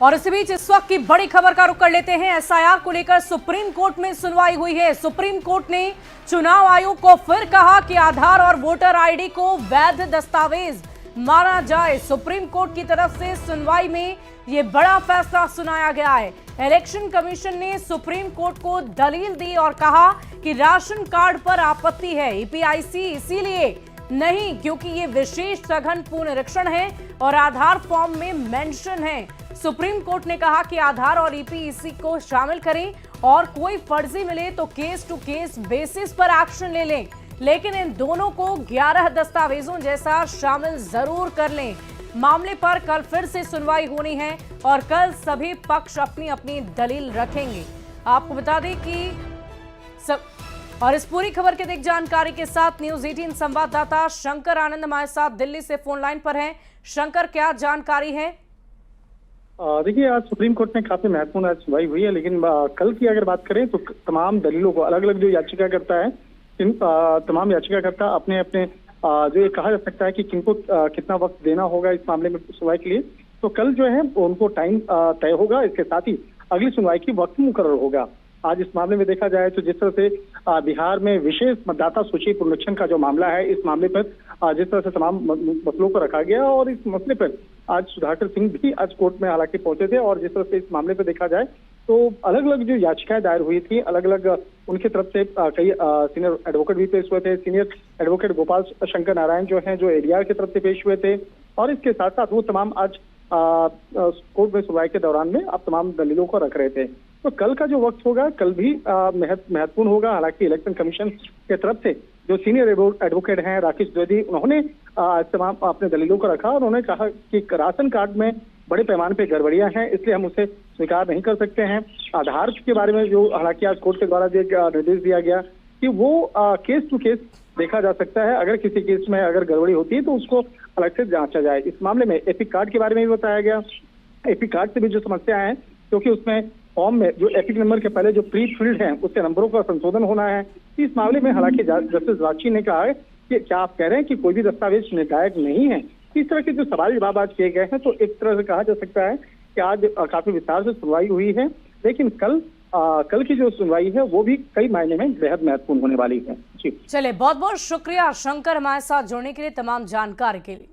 और इसी बीच इस वक्त की बड़ी खबर का रुख कर लेते हैं। एसआईआर को लेकर सुप्रीम कोर्ट में सुनवाई हुई है। सुप्रीम कोर्ट ने चुनाव आयोग को फिर कहा कि आधार और वोटर आईडी को वैध दस्तावेज माना जाए। सुप्रीम कोर्ट की तरफ से सुनवाई में यह बड़ा फैसला सुनाया गया है। इलेक्शन कमीशन ने सुप्रीम कोर्ट को दलील दी और कहा कि राशन कार्ड पर आपत्ति है, ईपीआईसी इसीलिए नहीं क्योंकि ये विशेष सघन पुनरीक्षण है और आधार फॉर्म में मेंशन है। सुप्रीम कोर्ट ने कहा कि आधार और ईपीआईसी को शामिल करें और कोई फर्जी मिले तो केस टू केस बेसिस पर एक्शन ले लें, लेकिन इन दोनों को 11 दस्तावेजों जैसा शामिल जरूर कर लें। मामले पर कल फिर से सुनवाई होनी है और कल सभी पक्ष अपनी अपनी दलील रखेंगे। आपको बता दें कि और इस पूरी खबर की अधिक जानकारी के साथ न्यूज 18 संवाददाता शंकर आनंद हमारे साथ दिल्ली से फोन लाइन पर हैं। शंकर, क्या जानकारी है? देखिए, आज सुप्रीम कोर्ट में काफी महत्वपूर्ण आज सुनवाई हुई है, लेकिन कल की अगर बात करें तो तमाम दलीलों को अलग अलग जो याचिकाकर्ता है, इन तमाम याचिकाकर्ता अपने अपने जो ये कहा जा सकता है कि किनको कितना वक्त देना होगा इस मामले में सुनवाई के लिए, तो कल जो है उनको टाइम तय होगा। इसके साथ ही अगली सुनवाई की वक्त मुकर्रर होगा। आज इस मामले में देखा जाए तो जिस तरह से बिहार में विशेष मतदाता सूची पुनरीक्षण का जो मामला है, इस मामले पर जिस तरह से तमाम मसलों को रखा गया और इस मसले पर आज सुधाकर सिंह भी आज कोर्ट में हालांकि पहुंचे थे और जिस तरह से इस मामले पर देखा जाए तो अलग अलग जो याचिकाएं दायर हुई थी, अलग अलग उनकी तरफ से कई सीनियर एडवोकेट भी पेश हुए थे। सीनियर एडवोकेट गोपाल शंकर नारायण जो हैं, जो एडीआर की तरफ से पेश हुए थे और इसके साथ साथ वो तमाम आज कोर्ट में सुनवाई के दौरान में आप तमाम दलीलों को रख रहे थे। तो कल का जो वक्त होगा कल भी महत्वपूर्ण होगा। हालांकि इलेक्शन कमीशन के तरफ से जो सीनियर एडवोकेट हैं राकेश द्विवेदी, उन्होंने तमाम अपने दलीलों को रखा और उन्होंने कहा कि राशन कार्ड में बड़े पैमाने पे गड़बड़ियां हैं, इसलिए हम उसे स्वीकार नहीं कर सकते हैं। आधार के बारे में जो हालांकि आज कोर्ट के द्वारा निर्देश दिया गया कि वो केस टू केस देखा जा सकता है, अगर किसी केस में अगर गड़बड़ी होती है तो उसको अलग से जांचा जाए। इस मामले में एपिक कार्ड के बारे में भी बताया गया। एपिक कार्ड से भी जो समस्या है, क्योंकि उसमें फॉर्म में जो एपिक नंबर के पहले जो प्री फिल्ड है उसके नंबरों का संशोधन होना है। इस मामले में हालांकि जस्टिस राची ने कहा है कि क्या आप कह रहे हैं कि कोई भी दस्तावेज निर्णायक नहीं है? इस तरह के जो सवाल जवाब आज किए गए हैं, तो एक तरह से कहा जा सकता है कि आज काफी विस्तार से सुनवाई हुई है, लेकिन कल की जो सुनवाई है वो भी कई मायने में बेहद महत्वपूर्ण होने वाली है। जी चले, बहुत बहुत शुक्रिया शंकर हमारे साथ जुड़ने के लिए, तमाम जानकारी के लिए।